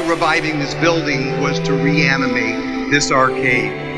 of reviving this building was to reanimate this arcade.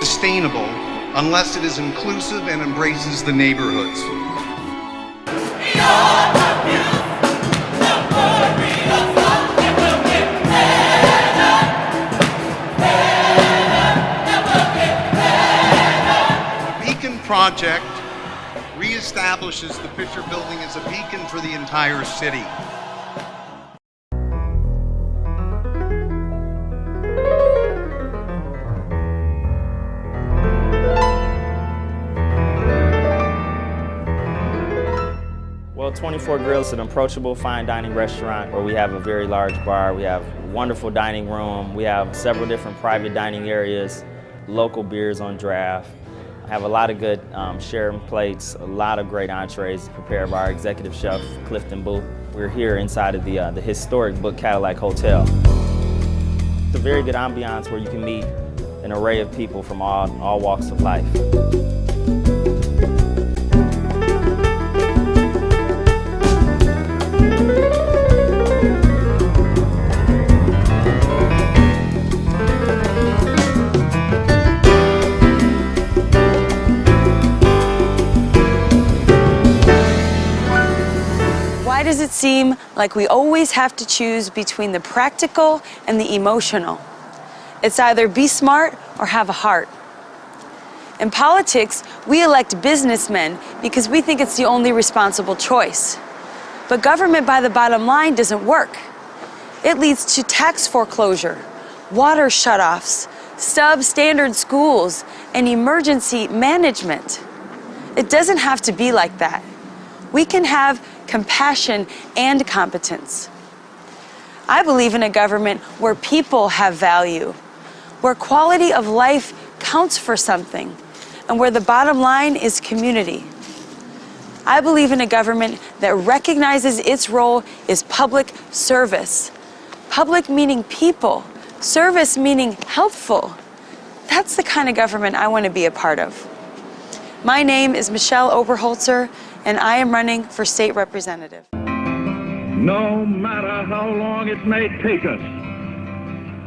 Sustainable unless it is inclusive and embraces the neighborhoods. The Beacon Project reestablishes the Fisher Building as a beacon for the entire city. Well, 24 Grill is an approachable fine dining restaurant where we have a very large bar, we have a wonderful dining room, we have several different private dining areas, local beers on draft. I have a lot of good sharing plates, a lot of great entrees prepared by our executive chef, Clifton Booth. We're here inside of the historic Book Cadillac Hotel. It's a very good ambiance where you can meet an array of people from all walks of life. Why does it seem like we always have to choose between the practical and the emotional? It's either be smart or have a heart. In politics, we elect businessmen because we think it's the only responsible choice. But government by the bottom line doesn't work. It leads to tax foreclosure, water shutoffs, substandard schools, and emergency management. It doesn't have to be like that. We can have compassion and competence. I believe in a government where people have value, where quality of life counts for something, and where the bottom line is community. I believe in a government that recognizes its role is public service. Public meaning people, service meaning helpful. That's the kind of government I want to be a part of. My name is Michelle Oberholzer, and I am running for state representative. No matter how long it may take us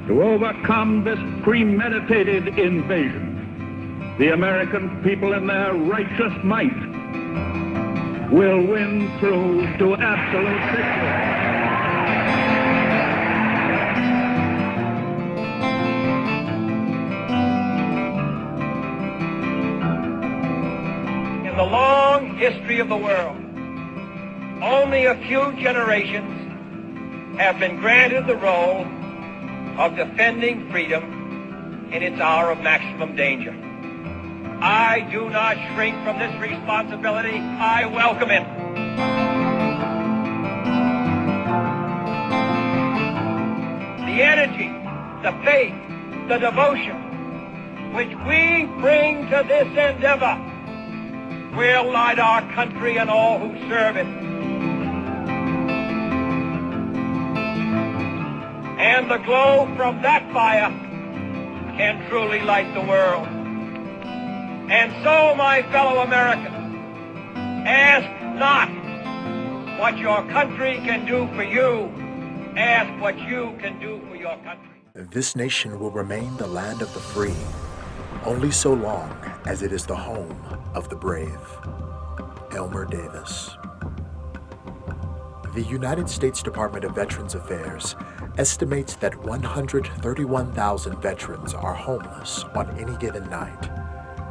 to overcome this premeditated invasion, the American people in their righteous might will win through to absolute victory. In the long history of the world, only a few generations have been granted the role of defending freedom in its hour of maximum danger. I do not shrink from this responsibility. I welcome it. The energy, the faith, the devotion which we bring to this endeavor will light our country and all who serve it. And the glow from that fire can truly light the world. And so, my fellow Americans, ask not what your country can do for you, ask what you can do for your country. This nation will remain the land of the free, only so long as it is the home of the brave. Elmer Davis. The United States Department of Veterans Affairs estimates that 131,000 veterans are homeless on any given night,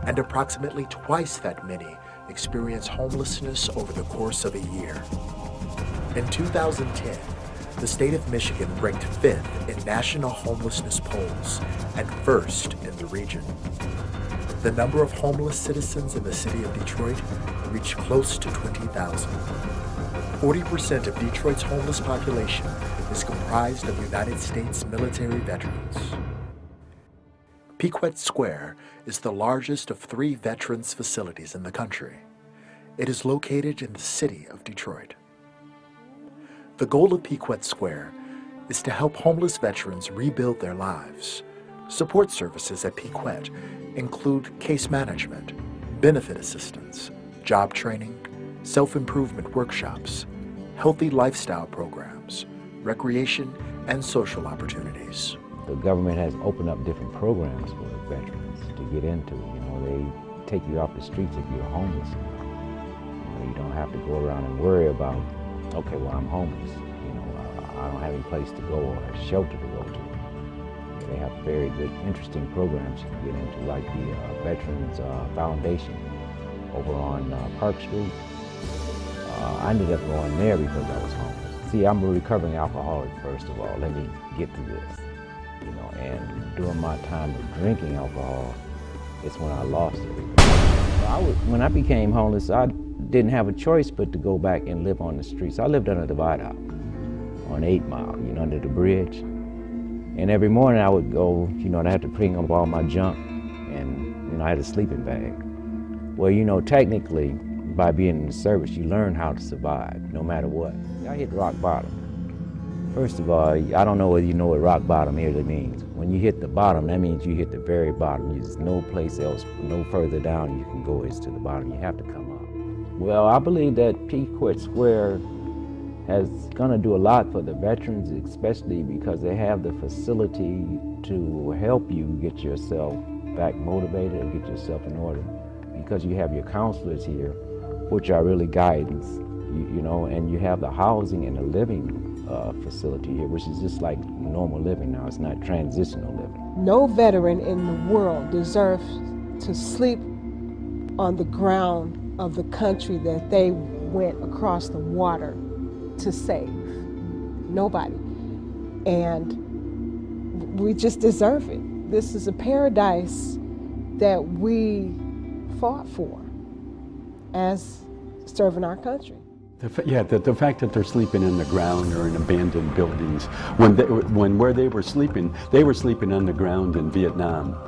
and approximately twice that many experience homelessness over the course of a year. In 2010, the state of Michigan ranked 5th in national homelessness polls and 1st in the region. The number of homeless citizens in the city of Detroit reach close to 20,000. 40% of Detroit's homeless population is comprised of United States military veterans. Pequot Square is the largest of 3 veterans facilities in the country. It is located in the city of Detroit. The goal of Pequot Square is to help homeless veterans rebuild their lives. Support services at Pequot include case management, benefit assistance, job training, self-improvement workshops, healthy lifestyle programs, recreation, and social opportunities. The government has opened up different programs for veterans to get into. You know, they take you off the streets if you're homeless. You don't have to go around and worry about, okay, well, I'm homeless. You know, I don't have any place to go or a shelter to go to. They have very good, interesting programs you can get into, like the Veterans Foundation over on Park Street. I ended up going there because I was homeless. See, I'm a recovering alcoholic, first of all. Let me get to this. You know, and during my time of drinking alcohol, it's when I lost everything. When I became homeless, I didn't have a choice but to go back and live on the streets. I lived under the viaduct on 8 Mile, you know, under the bridge. And every morning I would go, you know, I had to bring up all my junk, and, you know, I had a sleeping bag. Well, you know, technically, by being in the service, you learn how to survive, no matter what. I hit rock bottom. First of all, I don't know whether you know what rock bottom really means. When you hit the bottom, that means you hit the very bottom. There's no place else, no further down you can go is to the bottom. You have to come up. Well, I believe that Pequot Square is going to do a lot for the veterans, especially because they have the facility to help you get yourself back motivated and get yourself in order. Because you have your counselors here, which are really guidance, you know, and you have the housing and the living facility here, which is just like normal living now. It's not transitional living. No veteran in the world deserves to sleep on the ground of the country that they went across the water to save. Nobody. And we just deserve it. This is a paradise that we fought for as serving our country. The fact that they're sleeping on the ground or in abandoned buildings, where they were sleeping on the ground in Vietnam,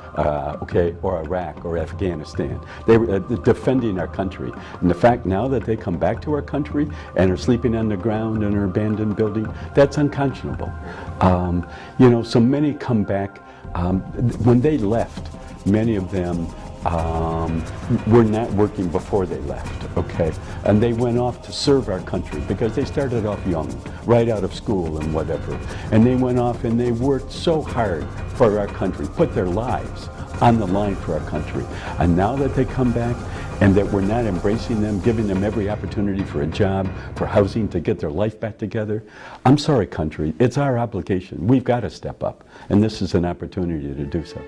okay, or Iraq or Afghanistan. They were defending our country. And the fact now that they come back to our country and are sleeping on the ground in an abandoned building, that's unconscionable. You know, so many come back. When they left, many of them were not working before they left, okay? And they went off to serve our country because they started off young, right out of school and whatever. And they went off and they worked so hard for our country, put their lives on the line for our country. And now that they come back and that we're not embracing them, giving them every opportunity for a job, for housing, to get their life back together, I'm sorry, country, it's our obligation. We've got to step up, and this is an opportunity to do so.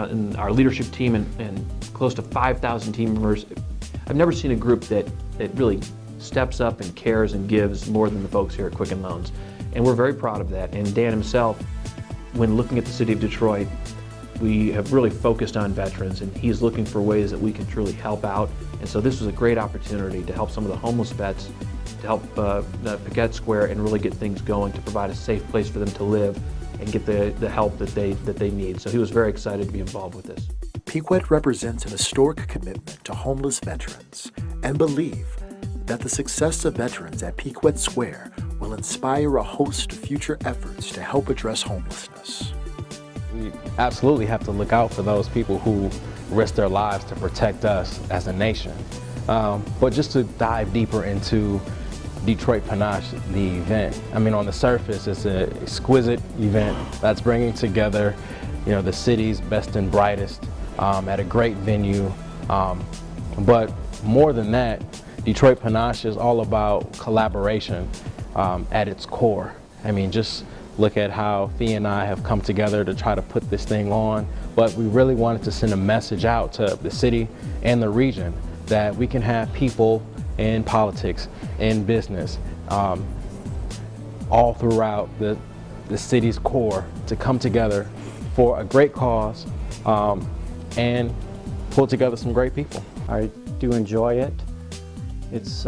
In our leadership team and close to 5,000 team members, I've never seen a group that really steps up and cares and gives more than the folks here at Quicken Loans. And we're very proud of that. And Dan himself, when looking at the city of Detroit, we have really focused on veterans, and he's looking for ways that we can truly help out. And so this was a great opportunity to help some of the homeless vets, to help Pequot Square and really get things going, to provide a safe place for them to live and get the help that they need. So he was very excited to be involved with this. Pequot represents an historic commitment to homeless veterans and believe that the success of veterans at Pequot Square will inspire a host of future efforts to help address homelessness. We absolutely have to look out for those people who risk their lives to protect us as a nation. But just to dive deeper into Detroit Panache, the event. I mean, on the surface, it's an exquisite event that's bringing together, you know, the city's best and brightest at a great venue. But more than that, Detroit Panache is all about collaboration at its core. I mean, just look at how Thea and I have come together to try to put this thing on. But we really wanted to send a message out to the city and the region that we can have people in politics, in business, all throughout the city's core to come together for a great cause and pull together some great people. I do enjoy it. It's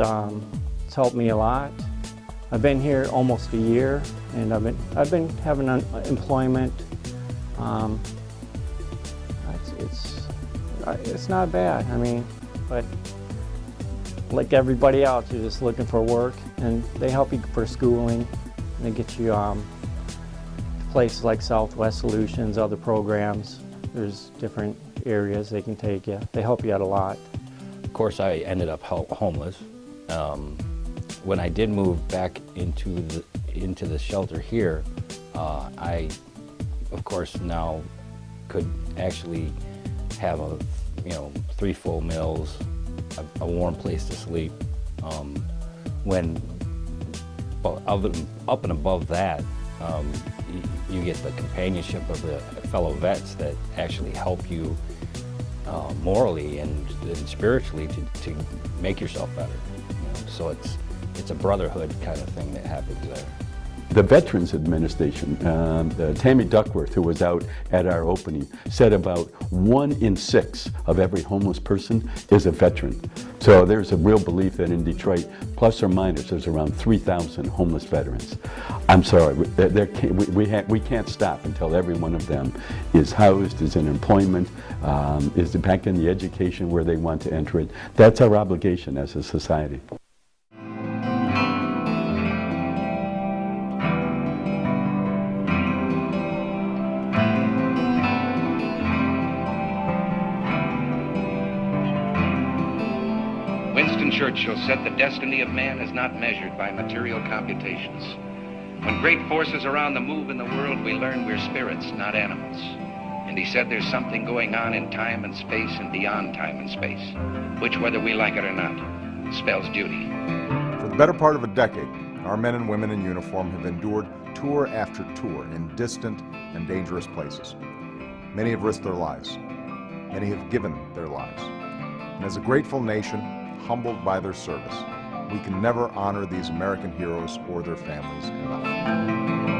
helped me a lot. I've been here almost a year, and I've been having employment. It's not bad. I mean, but like everybody else, you're just looking for work, and they help you for schooling. And they get you places like Southwest Solutions, other programs. There's different areas they can take you. They help you out a lot. Of course, I ended up homeless. When I did move back into the shelter here, I, of course, now could actually have 3 full meals, a warm place to sleep. When up and above that, you get the companionship of the fellow vets that actually help you morally and spiritually to make yourself better. So it's a brotherhood kind of thing that happens there. The Veterans Administration, Tammy Duckworth, who was out at our opening, said about 1 in 6 of every homeless person is a veteran. So there's a real belief that in Detroit, plus or minus, there's around 3,000 homeless veterans. I'm sorry, we can't stop until every one of them is housed, is in employment, is back in the education where they want to enter it. That's our obligation as a society. Churchill said the destiny of man is not measured by material computations. When great forces are on the move in the world, we learn we're spirits, not animals. And he said there's something going on in time and space and beyond time and space, which, whether we like it or not, spells duty. For the better part of a decade, our men and women in uniform have endured tour after tour in distant and dangerous places. Many have risked their lives. Many have given their lives. And as a grateful nation, humbled by their service, we can never honor these American heroes or their families enough.